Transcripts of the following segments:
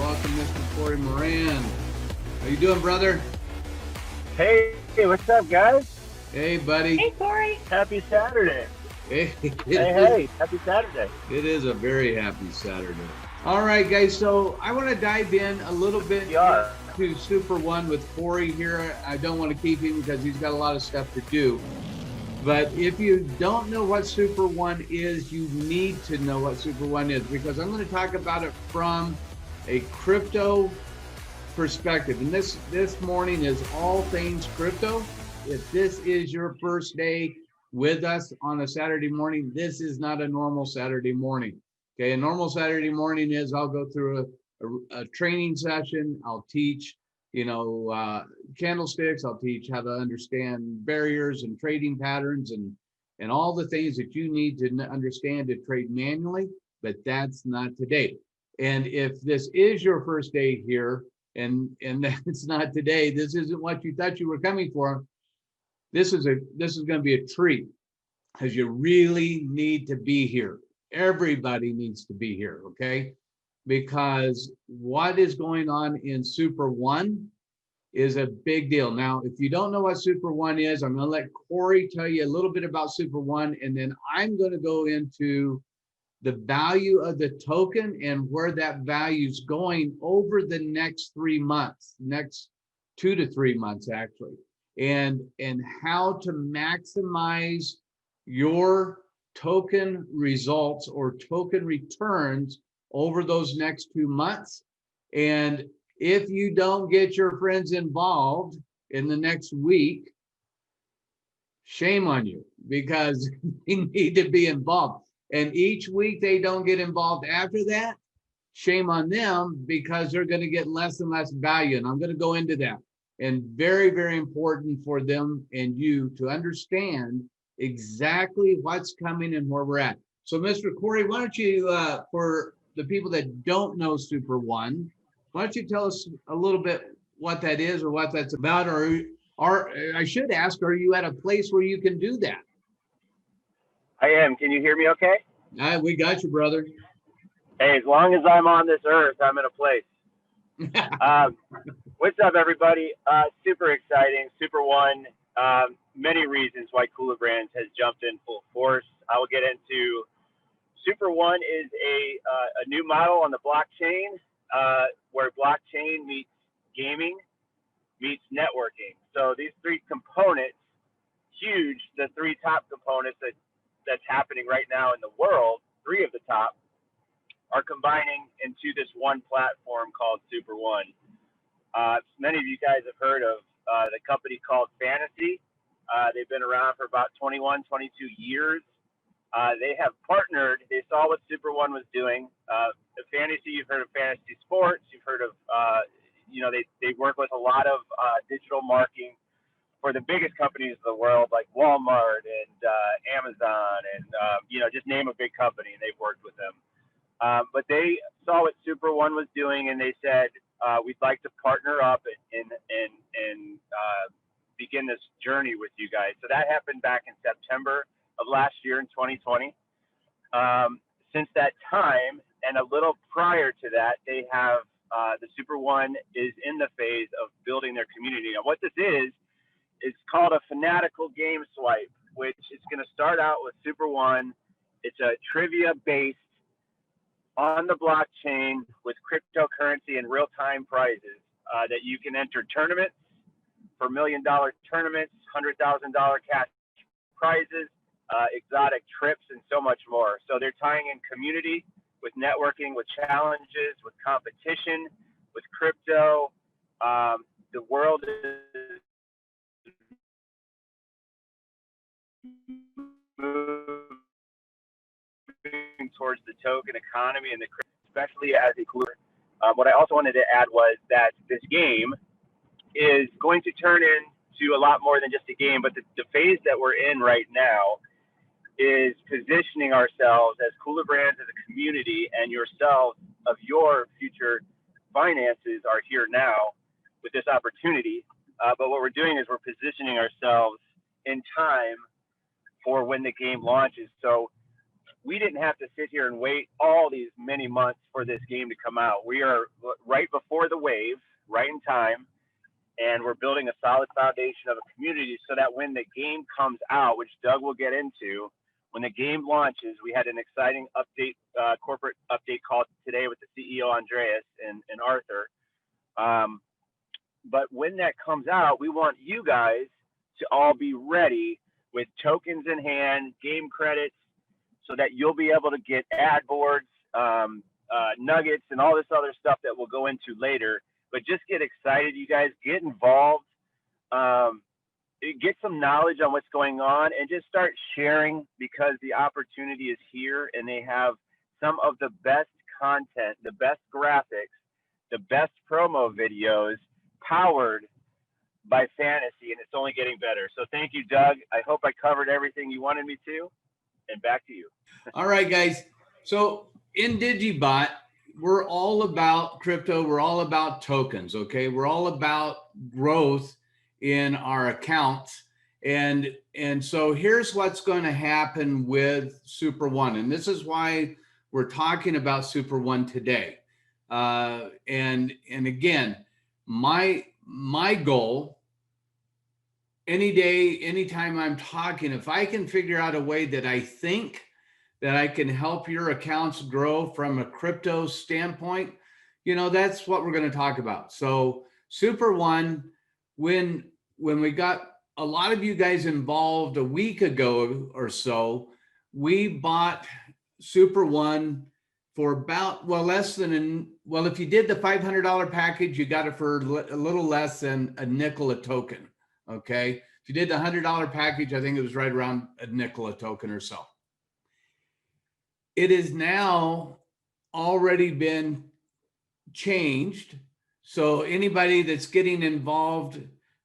welcome Mr. Cory Moran. How you doing, brother? Hey, what's up, guys? Hey, buddy. Hey, Cory. Happy Saturday. Hey, Happy Saturday. It is a very happy Saturday. All right, guys, so I want to dive in a little bit to SuperOne with Cory here. I don't want to keep him because he's got a lot of stuff to do. But if you don't know what SuperOne is, you need to know what SuperOne is, because I'm going to talk about it from a crypto perspective. And this morning is all things crypto. If this is your first day with us on a Saturday morning, this is not a normal Saturday morning. Okay, a normal Saturday morning is I'll go through a training session. I'll teach, candlesticks. I'll teach how to understand barriers and trading patterns and all the things that you need to understand to trade manually, but that's not today. And if this is your first day here and that's not today, this isn't what you thought you were coming for, this is going to be a treat, because you really need to be here. Everybody needs to be here, okay? Because what is going on in SuperOne is a big deal. Now, if you don't know what SuperOne is, I'm going to let Cory tell you a little bit about SuperOne, and then I'm going to go into the value of the token and where that value is going over the next 3 months, next 2 to 3 months actually, and how to maximize your token results or token returns over those next 2 months. And if you don't get your friends involved in the next week, shame on you, because you need to be involved. And each week they don't get involved after that, shame on them, because they're going to get less and less value. And I'm going to go into that. And very, very important for them and you to understand exactly what's coming and where we're at. So Mr. Cory, why don't you, for the people that don't know SuperOne, why don't you tell us a little bit what that is or what that's about? Or I should ask, are you at a place where you can do that? I am. Can you hear me okay? We got you, brother. Hey, as long as I'm on this earth, I'm in a place. What's up, everybody? Super exciting. SuperOne, many reasons why kulaBrands has jumped in full force. I will get into SuperOne is a new model on the blockchain where blockchain meets gaming meets networking. So these three components, huge, the three top components that's happening right now in the world, three of the top, are combining into this one platform called SuperOne. Many of you guys have heard of the company called Fantasy. They've been around for about 21, 22 years. They have partnered. They saw what SuperOne was doing. Fantasy, you've heard of Fantasy Sports. You've heard of, they work with a lot of digital marketing for the biggest companies in the world, like Walmart and Amazon, and just name a big company, and they've worked with them. But they saw what SuperOne was doing, and they said, we'd like to partner up and begin this journey with you guys. So that happened back in September of last year in 2020. Since that time, and a little prior to that, they have the SuperOne is in the phase of building their community. Now, what this is called a fanatical game swipe, which is going to start out with SuperOne. It's a trivia-based on the blockchain with cryptocurrency and real-time prizes that you can enter tournaments for $1 million tournaments, $100,000 cash prizes, exotic trips, and so much more. So they're tying in community with networking, with challenges, with competition, with crypto. The world is moving towards the token economy and the crypto, especially as a cooler. What I also wanted to add was that this game is going to turn into a lot more than just a game, but the phase that we're in right now is positioning ourselves as kulaBrands as a community, and yourselves of your future finances are here now with this opportunity. But what we're doing is we're positioning ourselves in time for when the game launches. So we didn't have to sit here and wait all these many months for this game to come out. We are right before the wave, right in time, and we're building a solid foundation of a community so that when the game comes out, which Doug will get into, when the game launches, we had an exciting update, corporate update call today with the CEO Andreas and Arthur. But when that comes out, we want you guys to all be ready with tokens in hand, game credits, so that you'll be able to get ad boards, nuggets, and all this other stuff that we'll go into later. But just get excited, you guys. Get involved. Get some knowledge on what's going on, and just start sharing, because the opportunity is here, and they have some of the best content, the best graphics, the best promo videos powered by fantasy, and it's only getting better. So thank you, Doug. I hope I covered everything you wanted me to, and back to you. All right, guys. So in digieBot, we're all about crypto. We're all about tokens. Okay. We're all about growth in our accounts. And so here's what's going to happen with SuperOne. And this is why we're talking about SuperOne today. And again, my goal, any day, anytime I'm talking, if I can figure out a way that I think that I can help your accounts grow from a crypto standpoint, that's what we're going to talk about. So SuperOne, when we got a lot of you guys involved a week ago or so, we bought SuperOne for about, less than, if you did the $500 package, you got it for a little less than a nickel a token. Okay. If you did the $100 package, I think it was right around a nickel a token or so. It is now already been changed. So anybody that's getting involved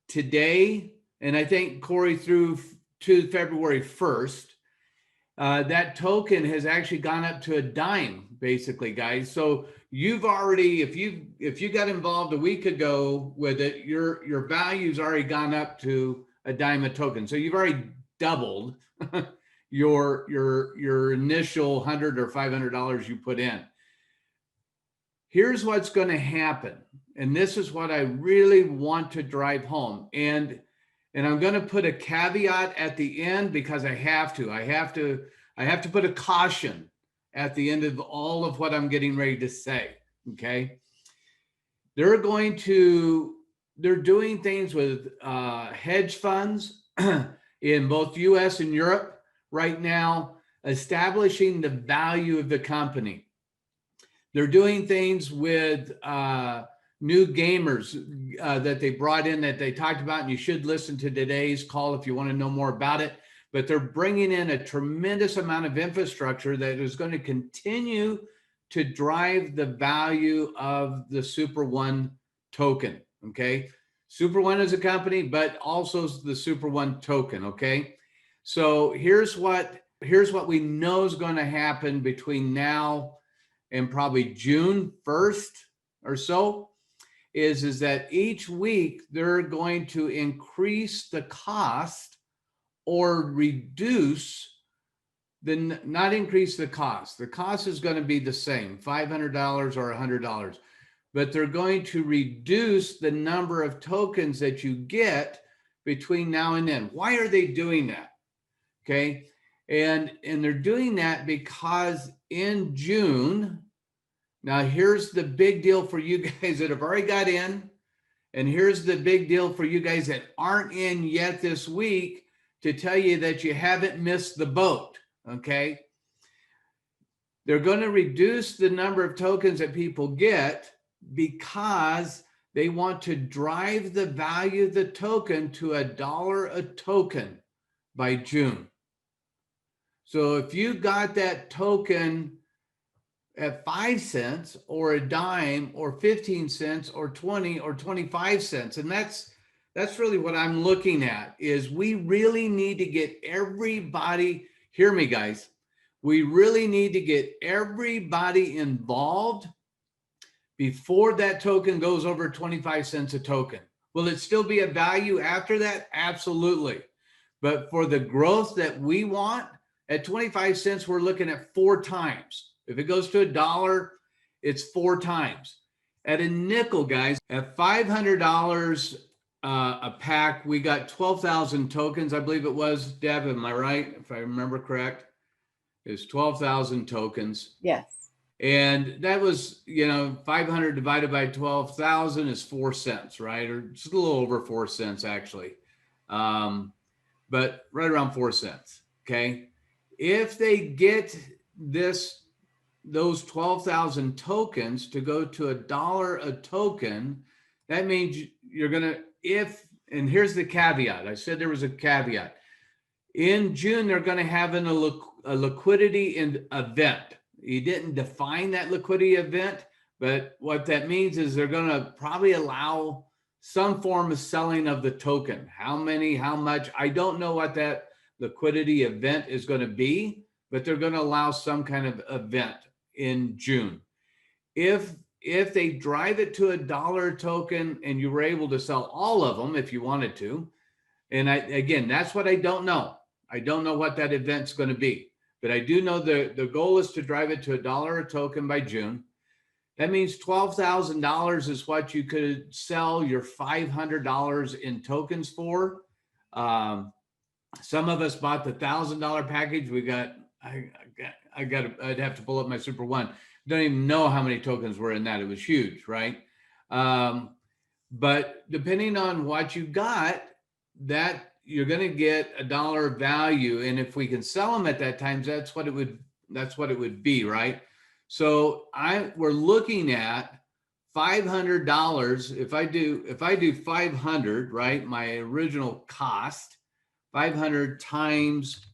today, and I think Cory through to February 1st, that token has actually gone up to a dime, basically, guys. So you've already, if you got involved a week ago with it, your value's already gone up to a dime a token. So you've already doubled your initial $100 or $500 you put in. Here's what's going to happen, and this is what I really want to drive home. And I'm going to put a caveat at the end, because I have to put a caution at the end of all of what I'm getting ready to say. Okay. They're doing things with hedge funds in both US and Europe right now, establishing the value of the company. They're doing things with new gamers that they brought in, that they talked about, and you should listen to today's call if you want to know more about it. But they're bringing in a tremendous amount of infrastructure that is going to continue to drive the value of the SuperOne token. Okay. SuperOne is a company, but also the SuperOne token. Okay. So here's what we know is going to happen between now and probably June 1st or so, is that each week they're going to increase the cost or reduce not increase the cost. The cost is going to be the same, $500 or $100, but they're going to reduce the number of tokens that you get between now and then. Why are they doing that? Okay. And they're doing that because in June, now here's the big deal for you guys that have already got in, and here's the big deal for you guys that aren't in yet this week, to tell you that you haven't missed the boat. Okay. They're going to reduce the number of tokens that people get because they want to drive the value of the token to $1 a token by June. So if you got that token at 5 cents or a dime or 15 cents or 20 or 25 cents, and that's really what I'm looking at, is we really need to get everybody, hear me guys, we really need to get everybody involved before that token goes over 25 cents a token. Will it still be a value after that? Absolutely. But for the growth that we want, At 25 cents, we're looking at 4 times. If it goes to $1, it's 4 times. At a nickel, guys, at $500 a pack, we got 12,000 tokens, I believe it was. Deb, am I right? If I remember correct, it's 12,000 tokens. Yes. And that was, 500 divided by 12,000 is 4 cents, right? Or just a little over 4 cents, actually. But right around 4 cents, okay? If they get those 12,000 tokens to go to $1 a token, that means you're gonna, and here's the caveat. I said there was a caveat. In June, they're gonna have a liquidity event. You didn't define that liquidity event, but what that means is they're gonna probably allow some form of selling of the token. How many, how much, I don't know what that liquidity event is gonna be, but they're gonna allow some kind of event in June. If they drive it to $1 a token and you were able to sell all of them if you wanted to, and again, that's what I don't know. I don't know what that event's going to be, but I do know the goal is to drive it to $1 a token by June. That means $12,000 is what you could sell your $500 in tokens for. Some of us bought the $1,000 package. I'd have to pull up my SuperOne. Don't even know how many tokens were in that. It was huge, right? But depending on what you got, that you're going to get $1 value. And if we can sell them at that time, that's what it would be, right? So we're looking at $500. If I do 500, right? My original cost, 500 times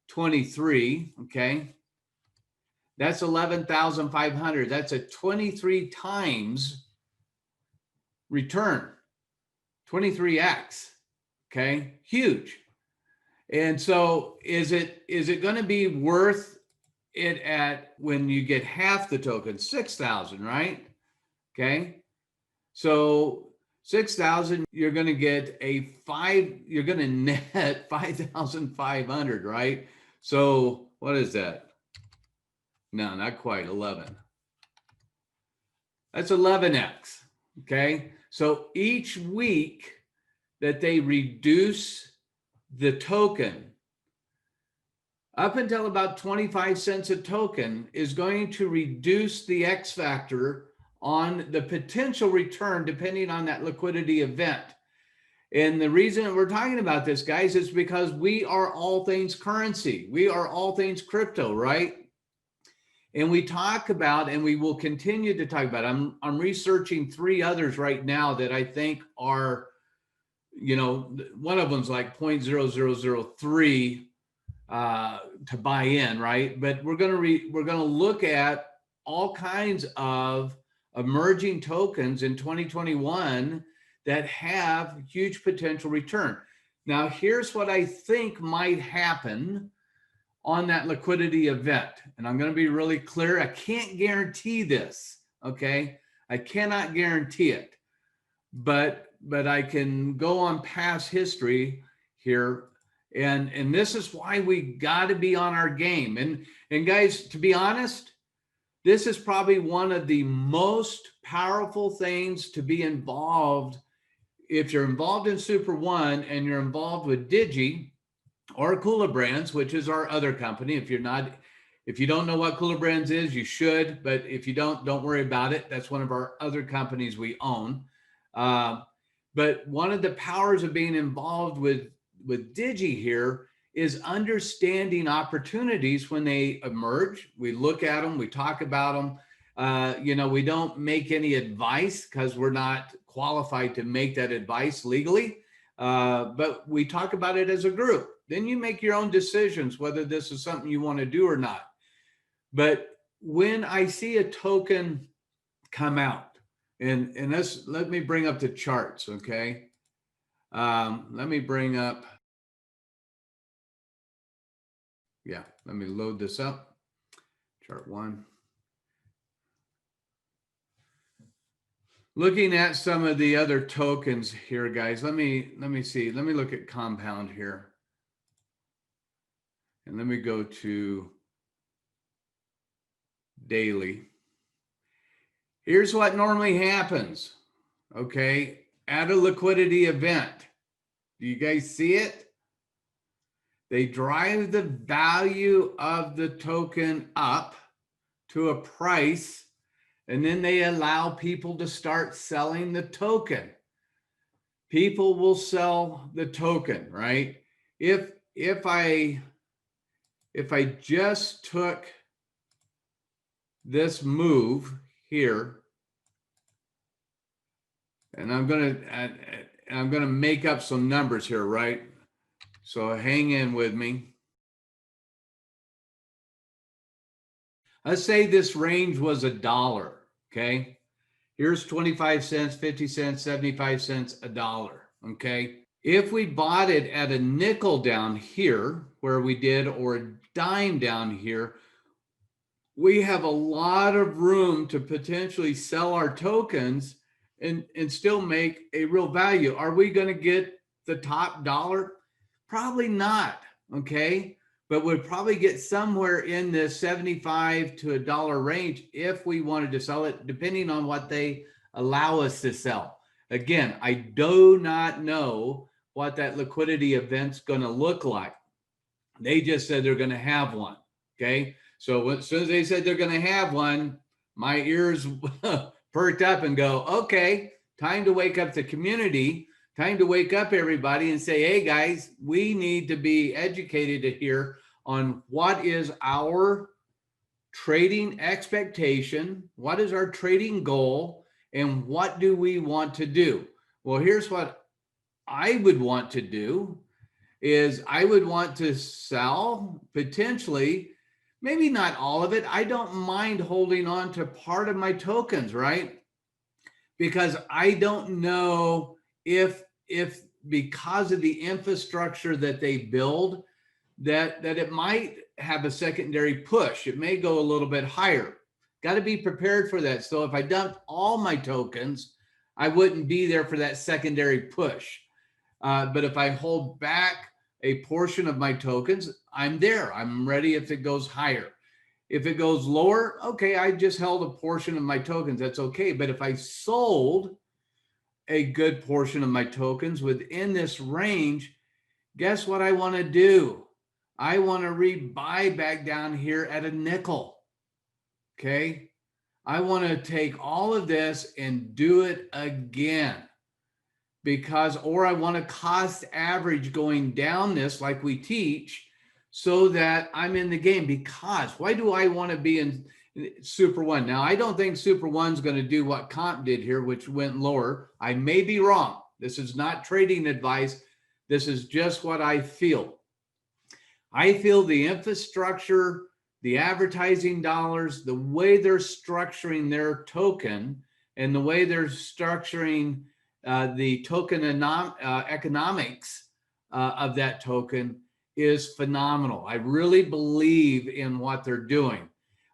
23, okay? That's 11,500. That's a 23 times return, 23x. Okay, huge. And so is it going to be worth it at when you get half the token, 6,000, right? Okay, so 6,000, you're going to get you're going to net 5,500, right? So what is that? No, not quite 11. That's 11x. Okay, so each week that they reduce the token up until about 25 cents a token is going to reduce the X factor on the potential return depending on that liquidity event. And the reason that we're talking about this, guys, is because we are all things currency. We are all things crypto, right? And we talk about, and we will continue to talk about, I'm researching 3 others right now that I think are, one of them's like 0.0003 to buy in, right? But we're gonna look at all kinds of emerging tokens in 2021 that have huge potential return. Now, here's what I think might happen on that liquidity event. And I'm going to be really clear. I can't guarantee this. Okay. I cannot guarantee it, but I can go on past history here. And this is why we got to be on our game. And guys, to be honest, this is probably one of the most powerful things to be involved. If you're involved in SuperOne and you're involved with Digi or kulaBrands, which is our other company. If you don't know what kulaBrands is, you should, but if you don't worry about it. That's one of our other companies we own. But one of the powers of being involved with Digi here is understanding opportunities when they emerge. We look at them, we talk about them. We don't make any advice because we're not qualified to make that advice legally, but we talk about it as a group. Then you make your own decisions whether this is something you want to do or not. But when I see a token come out, and let me bring up the charts, okay? Let me bring up, let me load this up. Chart 1. Looking at some of the other tokens here, guys, let me see. Let me look at Compound here. And let me go to daily. Here's what normally happens, okay, at a liquidity event. Do you guys see it? They drive the value of the token up to a price, and then they allow people to start selling the token. People will sell the token, right? If I just took this move here, and I'm gonna make up some numbers here, right? So hang in with me. Let's say this range was $1, okay? Here's 25 cents, 50 cents, 75 cents, $1, okay? If we bought it at a nickel down here, where we did, or a dime down here, we have a lot of room to potentially sell our tokens and still make a real value. Are we going to get the top dollar? Probably not, okay? But we'd probably get somewhere in the 75 to $1 range if we wanted to sell it, depending on what they allow us to sell. Again, I do not know what that liquidity event's going to look like. They just said they're going to have one, okay? So as soon as they said they're going to have one, my ears perked up and go, okay, time to wake up the community, time to wake up everybody and say, hey guys, we need to be educated here on what is our trading expectation, what is our trading goal, and what do we want to do? Well, here's what I would want to do is I would want to sell potentially, maybe not all of it. I don't mind holding on to part of my tokens, right? Because I don't know if because of the infrastructure that they build, that it might have a secondary push. It may go a little bit higher. Got to be prepared for that. So if I dumped all my tokens, I wouldn't be there for that secondary push. But if I hold back a portion of my tokens, I'm there. I'm ready if it goes higher. If it goes lower, okay, I just held a portion of my tokens. That's okay. But if I sold a good portion of my tokens within this range, guess what I want to do? I want to rebuy back down here at a nickel. Okay. I want to take all of this and do it again. Because, or I want to cost average going down this like we teach so that I'm in the game. Because why do I want to be in SuperOne? Now, I don't think SuperOne's going to do what Comp did here, which went lower. I may be wrong. This is not trading advice. This is just what I feel. I feel the infrastructure, the advertising dollars, the way they're structuring their token and the way they're structuring the token economics of that token is phenomenal. I really believe in what they're doing.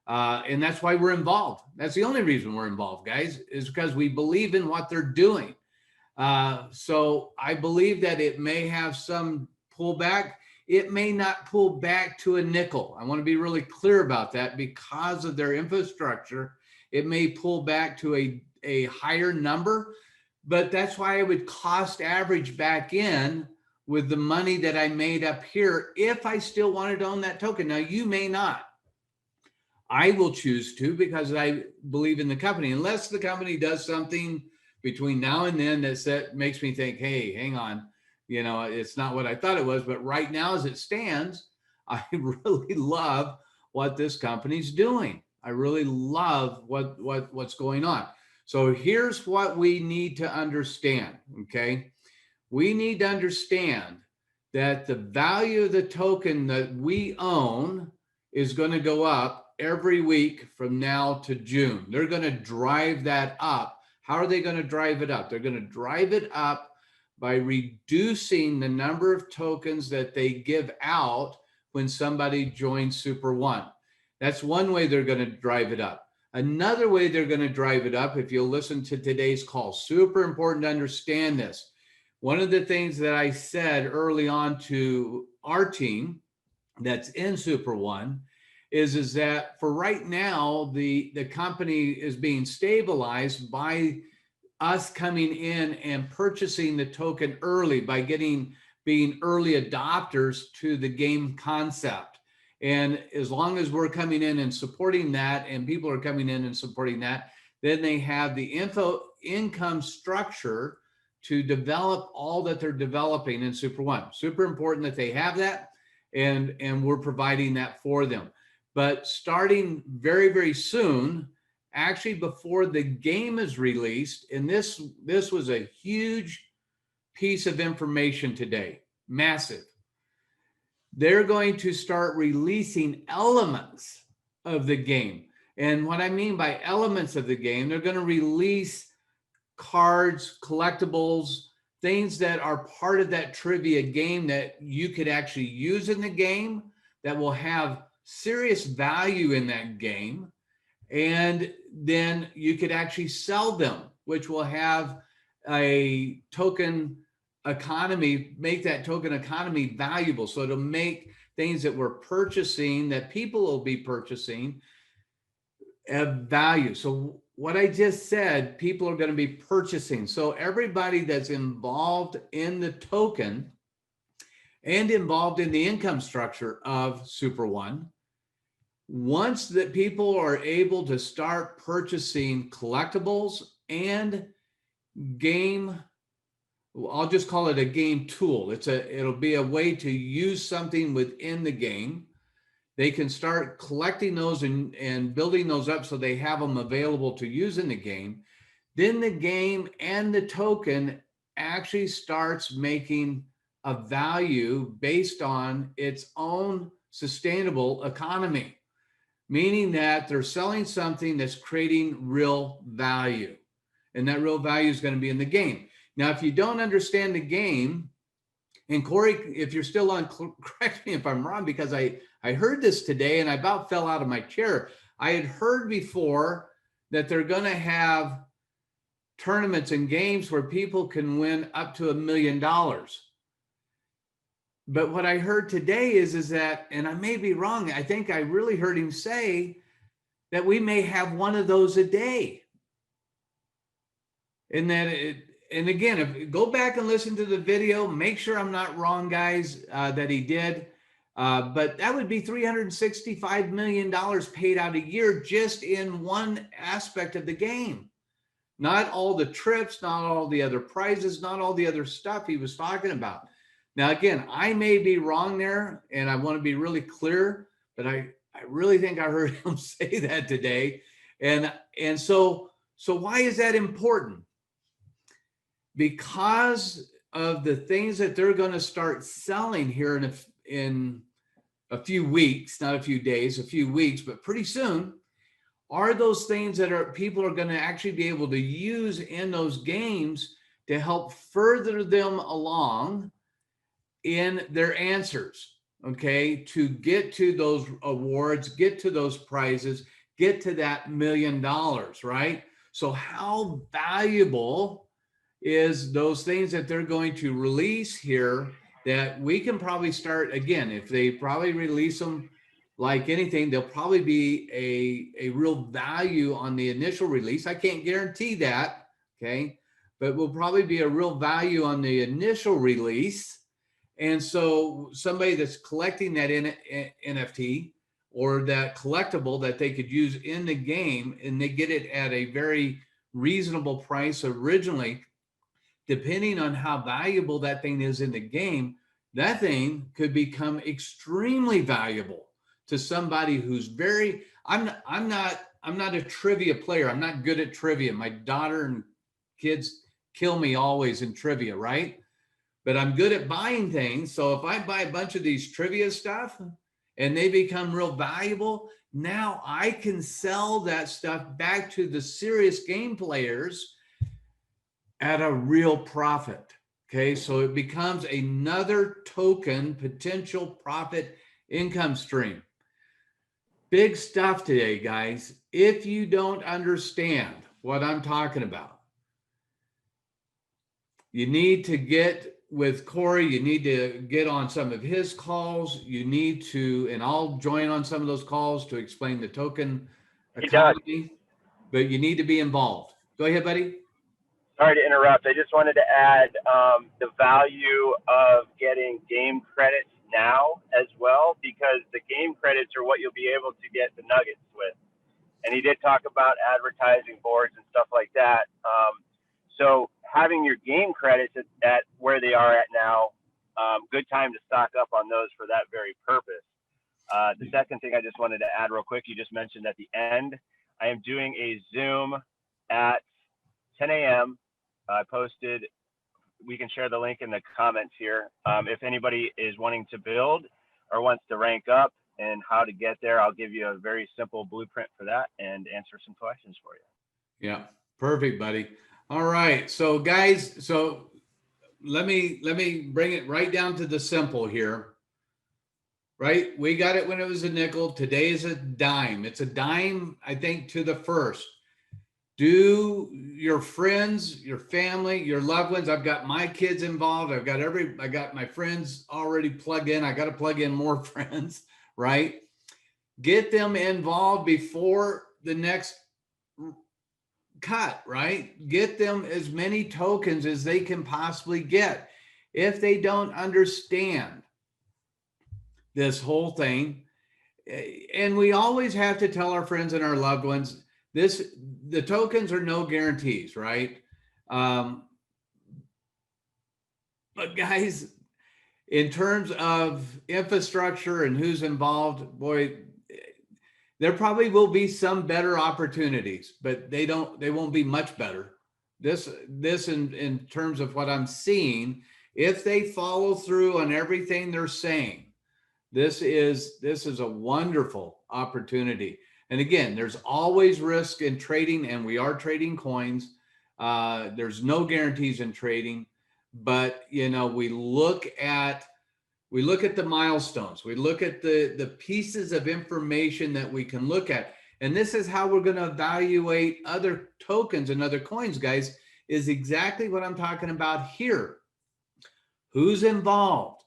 And that's why we're involved. That's the only reason we're involved, guys, is because we believe in what they're doing. So I believe that it may have some pullback. It may not pull back to a nickel. I want to be really clear about that because of their infrastructure. It may pull back to a higher number, but that's why I would cost average back in with the money that I made up here if I still wanted to own that token. Now, you may not. I will choose to because I believe in the company, unless the company does something between now and then that makes me think, hey, hang on, you know, it's not what I thought it was. But right now, as it stands, I really love what this company's doing. I really love what's going on. So here's what we need to understand, okay? We need to understand that the value of the token that we own is going to go up every week from now to June. They're going to drive that up. How are they going to drive it up? They're going to drive it up by reducing the number of tokens that they give out when somebody joins SuperOne. That's one way they're going to drive it up. Another way they're going to drive it up, if you'll listen to today's call, super important to understand this. One of the things that I said early on to our team that's in SuperOne is that for right now, the company is being stabilized by us coming in and purchasing the token early by being early adopters to the game concept. And as long as we're coming in and supporting that, and people are coming in and supporting that, then they have the income structure to develop all that they're developing in SuperOne. Super important that they have that, and we're providing that for them. But starting very, very soon, actually before the game is released, and this was a huge piece of information today, massive. They're going to start releasing elements of the game. And what I mean by elements of the game, they're going to release cards, collectibles, things that are part of that trivia game that you could actually use in the game that will have serious value in that game. And then you could actually sell them, which will have a token economy, make that token economy valuable. So it'll make things that we're purchasing, that people will be purchasing, have value. So what I just said, people are going to be purchasing. So everybody that's involved in the token and involved in the income structure of SuperOne, once that people are able to start purchasing collectibles and game, I'll just call it a game tool. It'll be a way to use something within the game. They can start collecting those and building those up so they have them available to use in the game. Then the game and the token actually starts making a value based on its own sustainable economy, meaning that they're selling something that's creating real value. And that real value is going to be in the game. Now, if you don't understand the game, and Cory, if you're still on, correct me if I'm wrong, because I heard this today and I about fell out of my chair. I had heard before that they're going to have tournaments and games where people can win up to $1 million. But what I heard today is that, and I may be wrong, I think I really heard him say that we may have one of those a day. And that and again, go back and listen to the video, make sure I'm not wrong, guys, that he did. But that would be $365 million paid out a year just in one aspect of the game. Not all the trips, not all the other prizes, not all the other stuff he was talking about. Now, again, I may be wrong there, and I want to be really clear, but I really think I heard him say that today. And so why is that important? Because of the things that they're going to start selling here in a few weeks, not a few days, a few weeks, but pretty soon, are those things that people are going to actually be able to use in those games to help further them along in their answers, okay, to get to those awards, get to those prizes, get to that $1 million, right? So how valuable is those things that they're going to release here that we can probably start, again, if they probably release them like anything, there'll probably be a real value on the initial release. I can't guarantee that, okay, but will probably be a real value on the initial release. And so somebody that's collecting that NFT or that collectible that they could use in the game, and they get it at a very reasonable price originally, depending on how valuable that thing is in the game, that thing could become extremely valuable to somebody who's very, I'm not a trivia player. I'm not good at trivia. My daughter and kids kill me always in trivia, right? But I'm good at buying things. So if I buy a bunch of these trivia stuff and they become real valuable, now I can sell that stuff back to the serious game players at a real profit. Okay, so it becomes another token potential profit income stream. Big stuff today, guys. If you don't understand what I'm talking about, you need to get with Cory. You need to get on some of his calls. You need to, and I'll join on some of those calls to explain the token Hey, Doug. economy, but you need to be involved. Go ahead, buddy. Sorry to interrupt. I just wanted to add the value of getting game credits now as well, because the game credits are what you'll be able to get the nuggets with. And he did talk about advertising boards and stuff like that. So having your game credits at where they are at now, good time to stock up on those for that very purpose. The second thing I just wanted to add real quick, you just mentioned at the end, I am doing a Zoom at 10 a.m. I posted, we can share the link in the comments here. If anybody is wanting to build or wants to rank up and how to get there, I'll give you a very simple blueprint for that and answer some questions for you. Yeah, perfect, buddy. All right, so guys, so let me bring it right down to the simple here. Right, we got it when it was a nickel. Today is a dime. It's a dime, I think, to the first. Do your friends, your family, your loved ones. I've got my kids involved. I got my friends already plugged in. I got to plug in more friends, right? Get them involved before the next cut, right? Get them as many tokens as they can possibly get. If they don't understand this whole thing, and we always have to tell our friends and our loved ones, the tokens are no guarantees, right? But guys, in terms of infrastructure and who's involved, boy, there probably will be some better opportunities, but they won't be much better. This in terms of what I'm seeing, if they follow through on everything they're saying, this is a wonderful opportunity. And again, there's always risk in trading, and we are trading coins. There's no guarantees in trading, but we look at the milestones. We look at the pieces of information that we can look at. And this is how we're going to evaluate other tokens and other coins, guys, is exactly what I'm talking about here. Who's involved?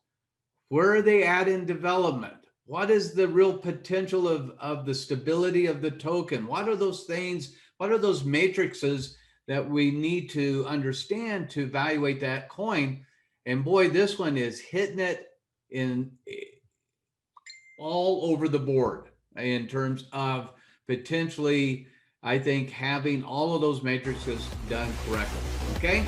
Where are they at in development? What is the real potential of the stability of the token? What are those things? What are those matrices that we need to understand to evaluate that coin? And boy, this one is hitting it in all over the board in terms of potentially, I think, having all of those matrices done correctly. Okay.